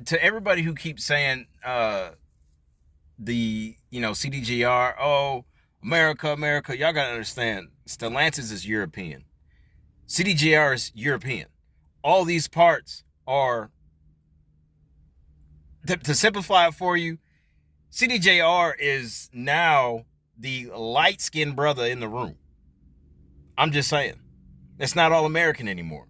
to everybody who keeps saying CDGR, oh, America, y'all gotta understand, Stellantis is European. CDGR is European. All these parts are, to simplify it for you, CDJR is now the light-skinned brother in the room. I'm just saying. It's not all American anymore.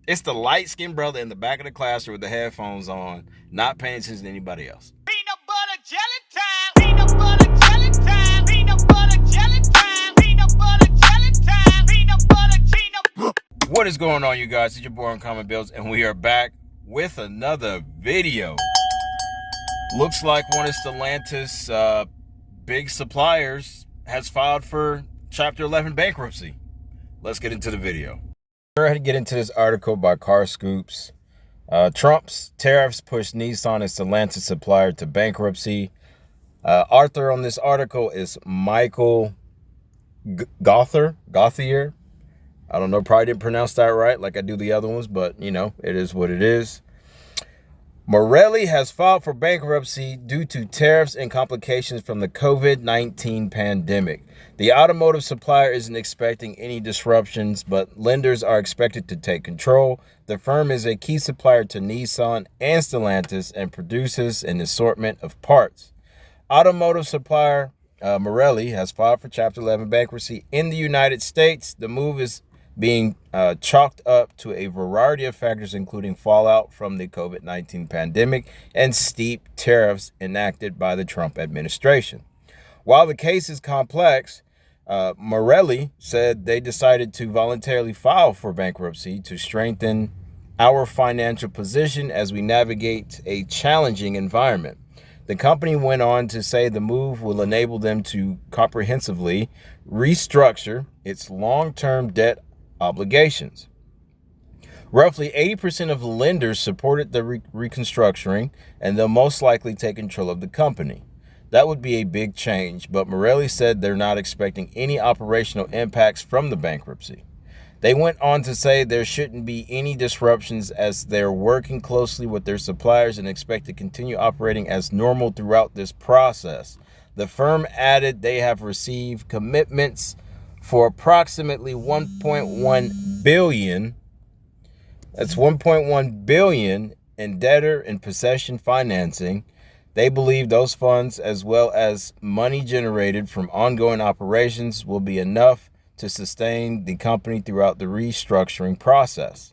It's the light-skinned brother in the back of the classroom with the headphones on, not paying attention to anybody else. Peanut butter jelly time. Peanut butter jelly time. Peanut butter jelly time. Peanut butter jelly time. Peanut butter. What is going on, you guys? It's your boy Uncommon Bills, and we are back with another video. Looks like one of Stellantis big suppliers has filed for Chapter 11 bankruptcy. Let's get into the video. We're going to get into this article by Car Scoops. Trump's tariffs push Nissan and Stellantis Supplier to bankruptcy. Author on this article is Michael Gauthier. I don't know, probably didn't pronounce that right like I do the other ones, but, you know, it is what it is. MARELLI has filed for bankruptcy due to tariffs and complications from the COVID-19 pandemic. The automotive supplier isn't expecting any disruptions, but lenders are expected to take control. The firm is a key supplier to Nissan and Stellantis and produces an assortment of parts. Automotive supplier MARELLI has filed for Chapter 11 bankruptcy in the United States. The move is being chalked up to a variety of factors, including fallout from the COVID-19 pandemic and steep tariffs enacted by the Trump administration. While the case is complex, MARELLI said they decided to voluntarily file for bankruptcy to strengthen our financial position as we navigate a challenging environment. The company went on to say the move will enable them to comprehensively restructure its long-term debt obligations. Roughly 80% of lenders supported the reconstructuring, and they'll most likely take control of the company. That would be a big change, but MARELLI said they're not expecting any operational impacts from the bankruptcy. They went on to say there shouldn't be any disruptions as they're working closely with their suppliers and expect to continue operating as normal throughout this process. The firm added they have received commitments for approximately $1.1 billion. That's $1.1 billion in debtor and possession financing. They believe those funds, as well as money generated from ongoing operations, will be enough to sustain the company throughout the restructuring process.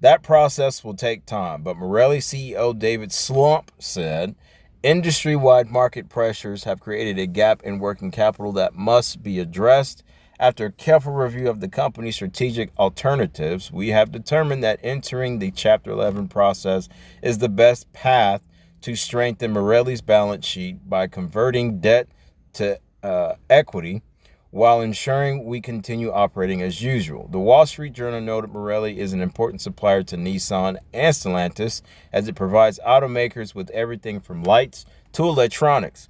That process will take time, but MARELLI CEO David Slump said industry-wide market pressures have created a gap in working capital that must be addressed. After a careful review of the company's strategic alternatives, we have determined that entering the Chapter 11 process is the best path to strengthen MARELLI's balance sheet by converting debt to equity while ensuring we continue operating as usual. The Wall Street Journal noted MARELLI is an important supplier to Nissan and Stellantis as it provides automakers with everything from lights to electronics.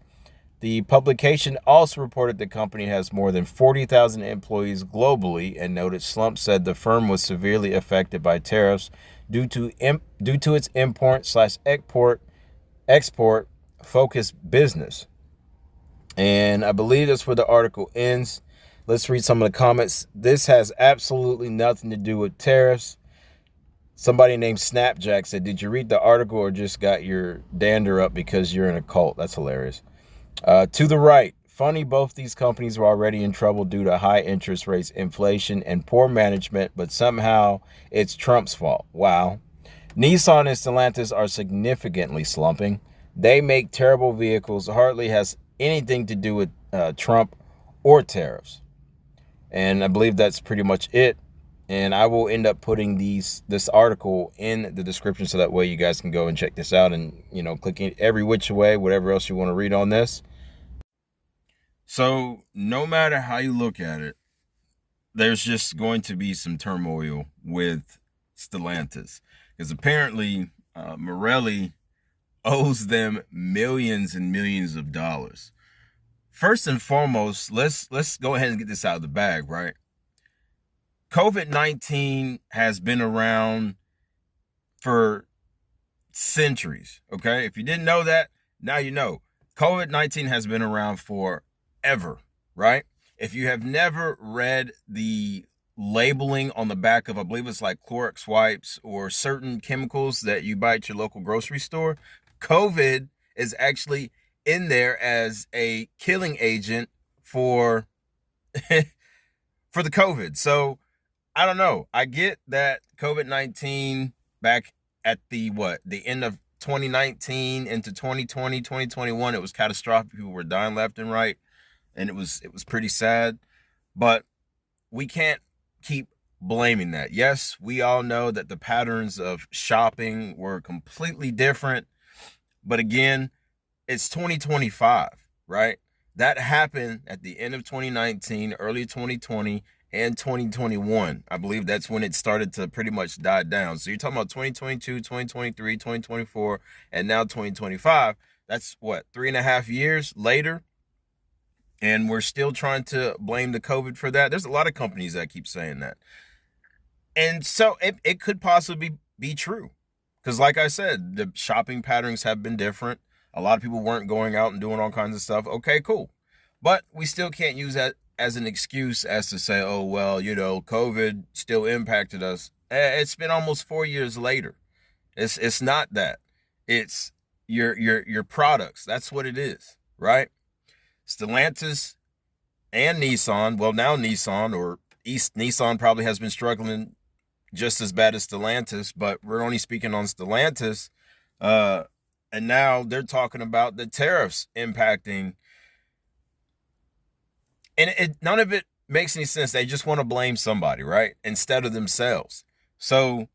The publication also reported the company has more than 40,000 employees globally and noted Slump said the firm was severely affected by tariffs due to its import/export focused business. And I believe that's where the article ends. Let's read some of the comments. This has absolutely nothing to do with tariffs. Somebody named Snapjack said, did you read the article or just got your dander up because you're in a cult? That's hilarious. To the right, funny, both these companies were already in trouble due to high interest rates, inflation, and poor management, but somehow it's Trump's fault. Wow. Nissan and Stellantis are significantly slumping. They make terrible vehicles, hardly has anything to do with Trump or tariffs. And I believe that's pretty much it. And I will end up putting this article in the description so that way you guys can go and check this out and, you know, click it every which way, whatever else you want to read on this. So no matter how you look at it, there's just going to be some turmoil with Stellantis because apparently MARELLI owes them millions and millions of dollars. First and foremost, let's go ahead and get this out of the bag, right? COVID-19 has been around for centuries. Okay, if you didn't know that, now you know. COVID-19 has been around forever, right? If you have never read the labeling on the back of, I believe it's like Clorox wipes or certain chemicals that you buy at your local grocery store, COVID is actually in there as a killing agent for for the COVID. So I don't know. I get that COVID-19 back at the end of 2019 into 2020, 2021, it was catastrophic. People were dying left and right, and it was pretty sad. But we can't keep blaming that. Yes, we all know that the patterns of shopping were completely different, but again, it's 2025, right? That happened at the end of 2019, early 2020, and 2021. I believe that's when it started to pretty much die down. So you're talking about 2022, 2023, 2024, and now 2025. That's what, 3.5 years later? And we're still trying to blame the COVID for that. There's a lot of companies that keep saying that. And so it could possibly be true. Because like I said, the shopping patterns have been different. A lot of people weren't going out and doing all kinds of stuff. Okay, cool. But we still can't use that as an excuse as to say, oh, well, COVID still impacted us. It's been almost 4 years later. It's not that. It's your products. That's what it is, right? Stellantis and Nissan, well, now Nissan or Nissan probably has been struggling just as bad as Stellantis, but we're only speaking on Stellantis. And now they're talking about the tariffs impacting. And none of it makes any sense. They just want to blame somebody, right? Instead of themselves. So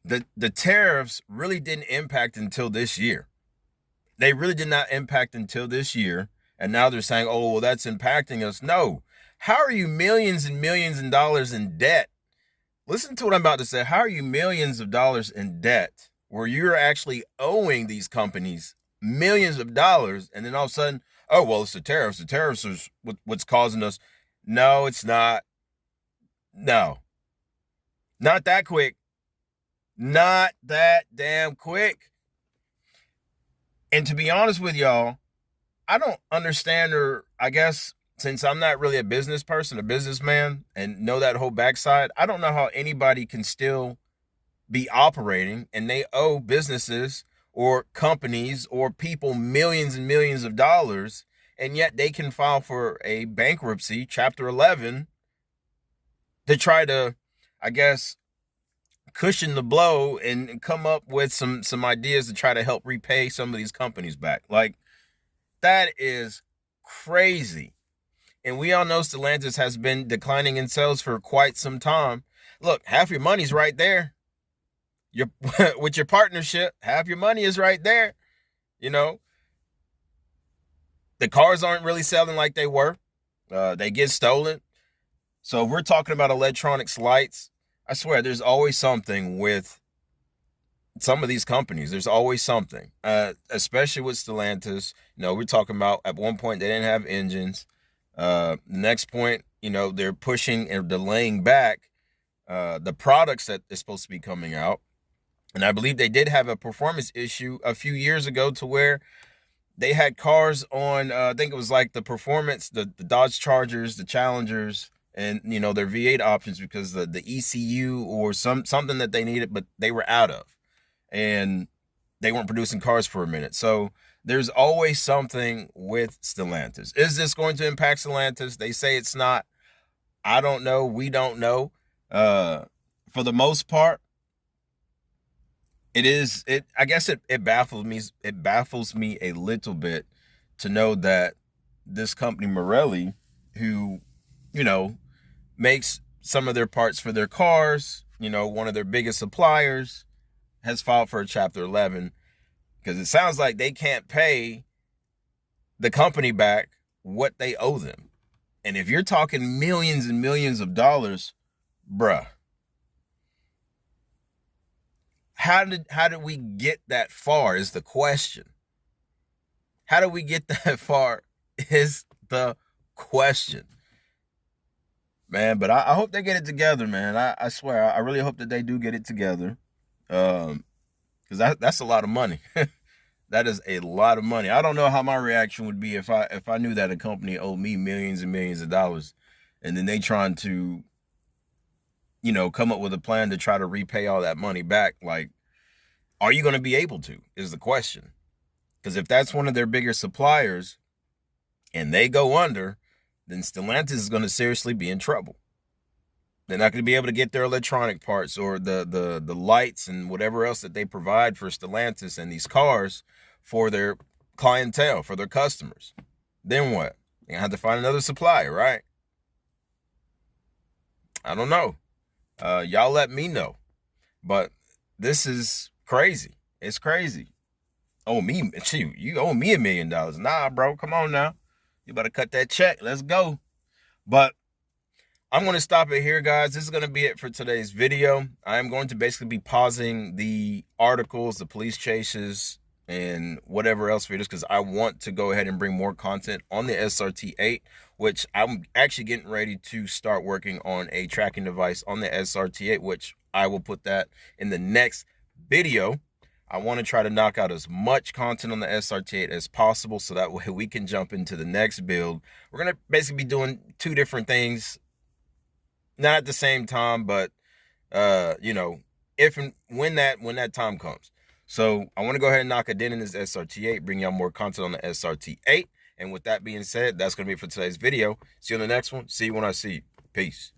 the tariffs really didn't impact until this year. They really did not impact until this year. And now they're saying, oh, well, that's impacting us. No. How are you millions and millions of dollars in debt? Listen to what I'm about to say. How are you millions of dollars in debt where you're actually owing these companies millions of dollars, and then all of a sudden, oh, well, it's the tariffs. The tariffs is what's causing us. No, it's not. No. Not that quick. Not that damn quick. And to be honest with y'all, I don't understand, or I guess since I'm not really a business person, a businessman, and know that whole backside, I don't know how anybody can still be operating and they owe businesses or companies or people millions and millions of dollars, and yet they can file for a bankruptcy, Chapter 11, to try to, I guess, cushion the blow and come up with some ideas to try to help repay some of these companies back. Like, that is crazy. And we all know Stellantis has been declining in sales for quite some time. Look, half your money's right there. With your partnership, half your money is right there. The cars aren't really selling like they were. They get stolen. So if we're talking about electronics, lights, I swear there's always something with some of these companies. There's always something, especially with Stellantis. We're talking about at one point they didn't have engines. Next point, they're pushing and delaying back the products that is supposed to be coming out. And I believe they did have a performance issue a few years ago to where they had cars on, I think it was like the performance, the Dodge Chargers, the Challengers, and, their V8 options, because the ECU or something that they needed, but they were out of. And they weren't producing cars for a minute. So there's always something with Stellantis. Is this going to impact Stellantis? They say it's not. I don't know. We don't know. For the most part, I guess it baffles me. It baffles me a little bit to know that this company MARELLI, who, makes some of their parts for their cars, one of their biggest suppliers, has filed for a Chapter 11 because it sounds like they can't pay the company back what they owe them. And if you're talking millions and millions of dollars, bruh, how did we get that far is the question. How did we get that far is the question. Man, but I hope they get it together, man. I swear, I really hope that they do get it together. because that's a lot of money. That is a lot of money. I don't know how my reaction would be if I knew that a company owed me millions and millions of dollars, and then they trying to, come up with a plan to try to repay all that money back. Like, are you going to be able to, is the question. Because if that's one of their bigger suppliers and they go under, then Stellantis is going to seriously be in trouble. They're not going to be able to get their electronic parts or the lights and whatever else that they provide for Stellantis and these cars for their clientele, for their customers. Then what? They're going to have to find another supplier, right? I don't know. Y'all let me know. But this is crazy. It's crazy. Oh, me, shoot, you owe me $1 million. Nah, bro, come on now. You better cut that check. Let's go. But I'm going to stop it here, guys. This is going to be it for today's video. I am going to basically be pausing the articles, the police chases, and whatever else videos, because I want to go ahead and bring more content on the SRT8, which I'm actually getting ready to start working on a tracking device on the SRT8, which I will put that in the next video. I want to try to knock out as much content on the SRT8 as possible so that way we can jump into the next build. We're going to basically be doing two different things. Not at the same time, but if and when that time comes. So I want to go ahead and knock a dent in this SRT8, bring y'all more content on the SRT8. And with that being said, that's going to be it for today's video. See you on the next one. See you when I see you. Peace.